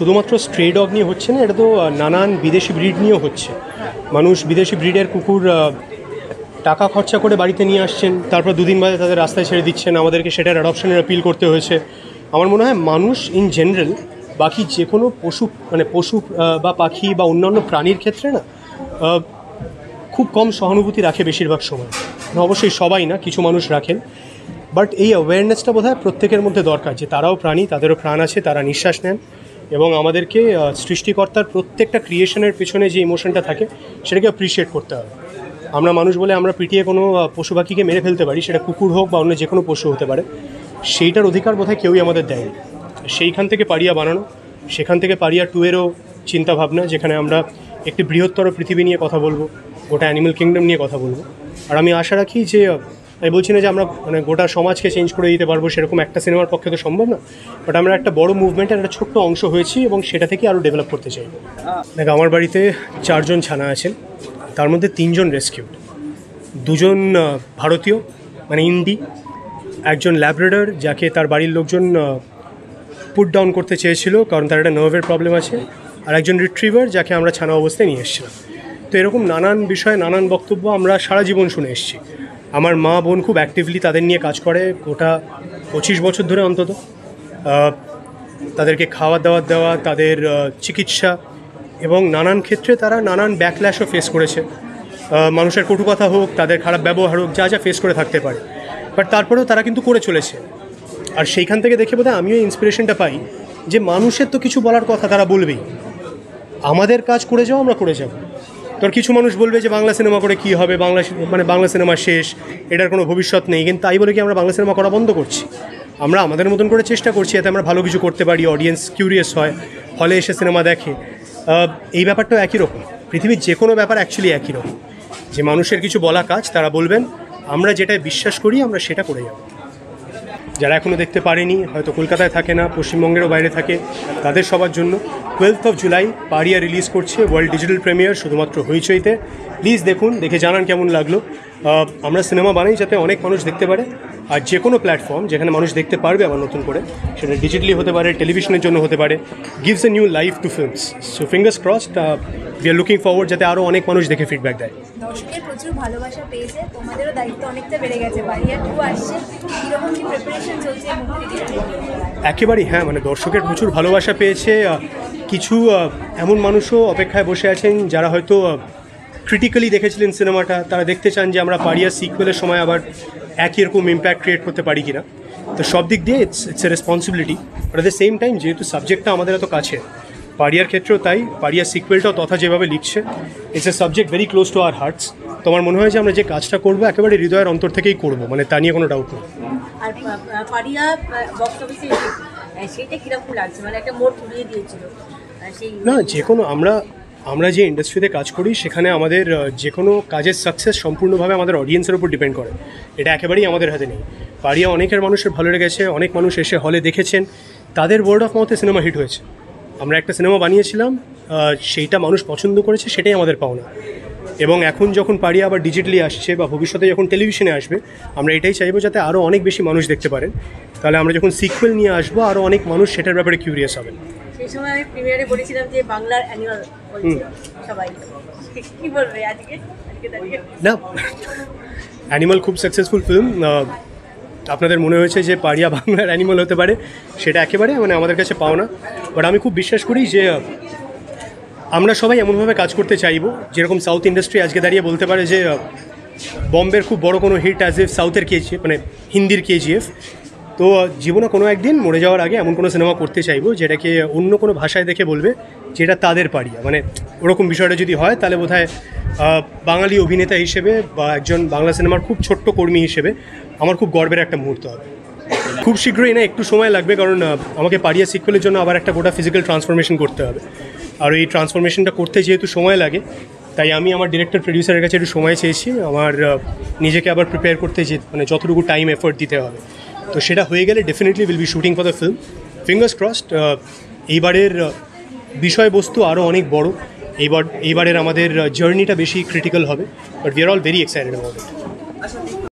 শুধুমাত্র স্ট্রে ডগ নিয়ে হচ্ছে না, এটা তো নানান বিদেশি ব্রিড নিয়েও হচ্ছে। মানুষ বিদেশি ব্রিডের কুকুর টাকা খরচা করে বাড়িতে নিয়ে আসছেন, তারপর দুদিন বাদে তাদের রাস্তায় ছেড়ে দিচ্ছেন, আমাদেরকে সেটার অ্যাডপশনের আপিল করতে হয়েছে। আমার মনে হয় মানুষ ইন জেনারেল বাকি যে কোনো পশু বা পাখি বা অন্যান্য প্রাণীর ক্ষেত্রে না খুব কম সহানুভূতি রাখে বেশিরভাগ সময়। অবশ্যই সবাই না, কিছু মানুষ রাখেন, বাট এই অ্যাওয়ারনেসটা বোধহয় প্রত্যেকের মধ্যে দরকার যে তারাও প্রাণী, তাদেরও প্রাণ আছে, তারা নিঃশ্বাস নেন, এবং আমাদেরকে সৃষ্টিকর্তার প্রত্যেকটা ক্রিয়েশনের পেছনে যে ইমোশনটা থাকে সেটাকে অ্যাপ্রিসিয়েট করতে হবে। আমরা মানুষ বলে আমরা পিটিয়ে কোনো পশু পাখিকে মেরে ফেলতে পারি, সেটা কুকুর হোক বা অন্য যে কোনো পশু হতে পারে, সেইটার অধিকার বোধহয় কেউই আমাদের দেয়নি। সেইখান থেকে পারিয়া বানানো, সেখান থেকে পারিয়া 2-এরও চিন্তাভাবনা, যেখানে আমরা একটি বৃহত্তর পৃথিবী নিয়ে কথা বলবো, গোটা অ্যানিমাল কিংডম নিয়ে কথা বলবো। আর আমি আশা রাখি যে, আমি বলছি না যে আমরা গোটা সমাজকে চেঞ্জ করে দিতে পারবো, সেরকম একটা সিনেমার পক্ষে তো সম্ভব না, বাট আমরা একটা বড় মুভমেন্টের একটা ছোট্ট অংশ হয়েছি এবং সেটা থেকে আরও ডেভেলপ করতে চাই। দেখ, আমার বাড়িতে 4 জন ছানা আছেন, তার মধ্যে 3 জন রেস্কিউড, 2 জন ভারতীয় মানে ইন্ডি, একজন ল্যাব্রাডর যাকে তার বাড়ির লোকজন পুট ডাউন করতে চেয়েছিল কারণ তার একটা নার্ভের প্রবলেম আছে, আর একজন রিট্রিভার যাকে আমরা ছানা অবস্থায় নিয়ে এসেছিলাম। তো এরকম নানান বিষয়ে নানান বক্তব্য আমরা সারা জীবন শুনে এসেছি। আমার মা বোন খুব অ্যাক্টিভলি তাদের নিয়ে কাজ করে গোটা 25 বছর ধরে অন্তত। তাদেরকে খাওয়া দাওয়া দেওয়া, তাদের চিকিৎসা, এবং নানান ক্ষেত্রে তারা নানান ব্যাকল্যাশও ফেস করেছে। মানুষের কটু কথা হোক, তাদের খারাপ ব্যবহার হোক, যা যা ফেস করে থাকতে পারে, বাট তারপরেও তারা কিন্তু করে চলেছে। আর সেইখান থেকে দেখে বোধহয় আমিও ইন্সপিরেশনটা পাই যে মানুষের তো কিছু বলার কথা, তারা বলবেই, আমাদের কাজ করে যাও, আমরা করে যাব। তোর কিছু মানুষ বলবে যে বাংলা সিনেমা করে কী হবে, বাংলা সিনেমা শেষ, এটার কোনো ভবিষ্যৎ নেই, কিন্তু তাই বলে কি আমরা বাংলা সিনেমা করা বন্ধ করছি? আমরা আমাদের মতন করে চেষ্টা করছি যাতে আমরা ভালো কিছু করতে পারি, অডিয়েন্স কিউরিয়াস হয়, হলে এসে সিনেমা দেখে। এই ব্যাপারটাও একই রকম, পৃথিবীর যে কোনো ব্যাপার অ্যাকচুয়ালি একই রকম, যে মানুষের কিছু বলা কাজ, তারা বলবেন, আমরা যেটা বিশ্বাস করি আমরা সেটা করে যাব। যারা এখনও দেখতে পারেনি, হয়তো কলকাতায় থাকে না, পশ্চিমবঙ্গেরও বাইরে থাকে, তাদের সবার জন্য 12th জুলাই পারিয়া রিলিজ করছে ওয়ার্ল্ড ডিজিটাল প্রিমিয়ার, শুধুমাত্র হইচইতে। প্লিজ দেখুন, দেখে জানান কেমন লাগলো। আমরা সিনেমা বানাই যাতে অনেক মানুষ দেখতে পারে, আর যে কোনো প্ল্যাটফর্ম যেখানে মানুষ দেখতে পারবে আবার নতুন করে, সেটা ডিজিটালি হতে পারে, টেলিভিশনের জন্য হতে পারে, gives a new life to films. So fingers crossed, we are looking forward যাতে আরও অনেক মানুষ দেখে ফিডব্যাক দেয়। দর্শকের প্রচুর ভালোবাসা পেয়েছে, তোমাদেরও দায়িত্ব অনেকটা বেড়ে গেছে, পারিয়া 2 আসছে, কীরকম কি প্রিপারেশন চলছে মুক্তি দিতে? একেবারেই হ্যাঁ, মানে দর্শকের প্রচুর ভালোবাসা পেয়েছে। কিছু এমন মানুষও অপেক্ষায় বসে আছেন যারা হয়তো ক্রিটিক্যালি দেখেছিলেন সিনেমাটা, তারা দেখতে চান যে আমরা পারিয়া সিকুয়েলের সময় আবার একই রকম ইম্প্যাক্ট ক্রিয়েট করতে পারি কিনা। তো সব দিক দিয়ে it's a responsibility, but at the same time যেহেতু সাবজেক্টটা আমাদের এত কাছে, পারিয়ার ক্ষেত্রেও তাই, পারিয়া সিকুয়েলটাও তথা যেভাবে লিখছে, it's a subject very close to our hertz. তো আমার মনে হয় যে আমরা যে কাজটা করবো একেবারে হৃদয়ের অন্তর থেকেই করবো, মানে তা নিয়ে কোনো ডাউট নেই। আর পারিয়া বক্স অফিসে সেইটা কীরকম লাগছে, মানে একটা মোড় ঘুরিয়ে দিয়েছিল সেই না, যে কোনো আমরা যে ইন্ডাস্ট্রিতে কাজ করি সেখানে আমাদের যে কোনো কাজের সাকসেস সম্পূর্ণভাবে আমাদের অডিয়েন্সের উপর ডিপেন্ড করে, এটা একেবারেই আমাদের হাতে নেই। পারিয়া অনেকের মানুষের ভালো লেগেছে, অনেক মানুষ এসে হলে দেখেছেন, তাদের ওয়ার্ড অফ মাউথে সিনেমা হিট হয়েছে। আমরা একটা সিনেমা বানিয়েছিলাম, সেইটা মানুষ পছন্দ করেছে, সেটাই আমাদের পাওনা। এবং এখন যখন পারিয়া আবার ডিজিটালি আসছে বা ভবিষ্যতে যখন টেলিভিশনে আসবে, আমরা এটাই চাইবো যাতে আরও অনেক বেশি মানুষ দেখতে পারেন। তাহলে আমরা যখন সিকুয়েল নিয়ে আসবো, আরও অনেক মানুষ সেটার ব্যাপারে কিউরিয়াস হবেন। সেই সময় আমি প্রিমিয়ারে বলেছিলাম যে বাংলার অ্যানিমাল বলছিল সবাই, কী বলবে আজকে না, অ্যানিমাল খুব সাকসেসফুল ফিল্ম। আপনাদের মনে হয়েছে যে পারিয়া বাংলার অ্যানিমাল হতে পারে, সেটা একেবারে মানে আমাদের কাছে পাও না। বাট আমি খুব বিশ্বাস করি যে আমরা সবাই এমনভাবে কাজ করতে চাইবো যেরকম সাউথ ইন্ডাস্ট্রি আজকে দাঁড়িয়ে বলতে পারে যে বম্বের খুব বড় কোনো হিট অ্যাজ ইফ সাউথের কেজিএফ, মানে হিন্দির কেজিএফ। তো জীবনে কোনো একদিন মরে যাওয়ার আগে এমন কোনো সিনেমা করতে চাইবো যেটাকে অন্য কোনো ভাষায় দেখে বলবে যেটা তাদের পারিয়া, মানে ওরকম বিষয়টা যদি হয় তাহলে বোধহয় বাঙালি অভিনেতা হিসেবে বা একজন বাংলা সিনেমার খুব ছোট্ট কর্মী হিসেবে আমার খুব গর্বের একটা মুহূর্ত হবে। খুব শীঘ্রই না, একটু সময় লাগবে, কারণ আমাকে পারিয়া সিকুয়েলের জন্য আবার একটা গোটা ফিজিক্যাল ট্রান্সফরমেশন করতে হবে। আর এই ট্রান্সফরমেশনটা করতে যেহেতু সময় লাগে, তাই আমি আমার ডিরেক্টর প্রডিউসারের কাছে একটু সময় চেয়েছি, আমার নিজেকে আবার প্রিপেয়ার করতে মানে যতটুকু টাইম এফোর্ট দিতে হবে। তো সেটা হয়ে গেলে definitely will be shooting for the film. Fingers crossed, এইবারের বিষয়বস্তু আরও অনেক বড়, এইবারের আমাদের জার্নিটা বেশি ক্রিটিক্যাল হবে, but we are all very excited about it.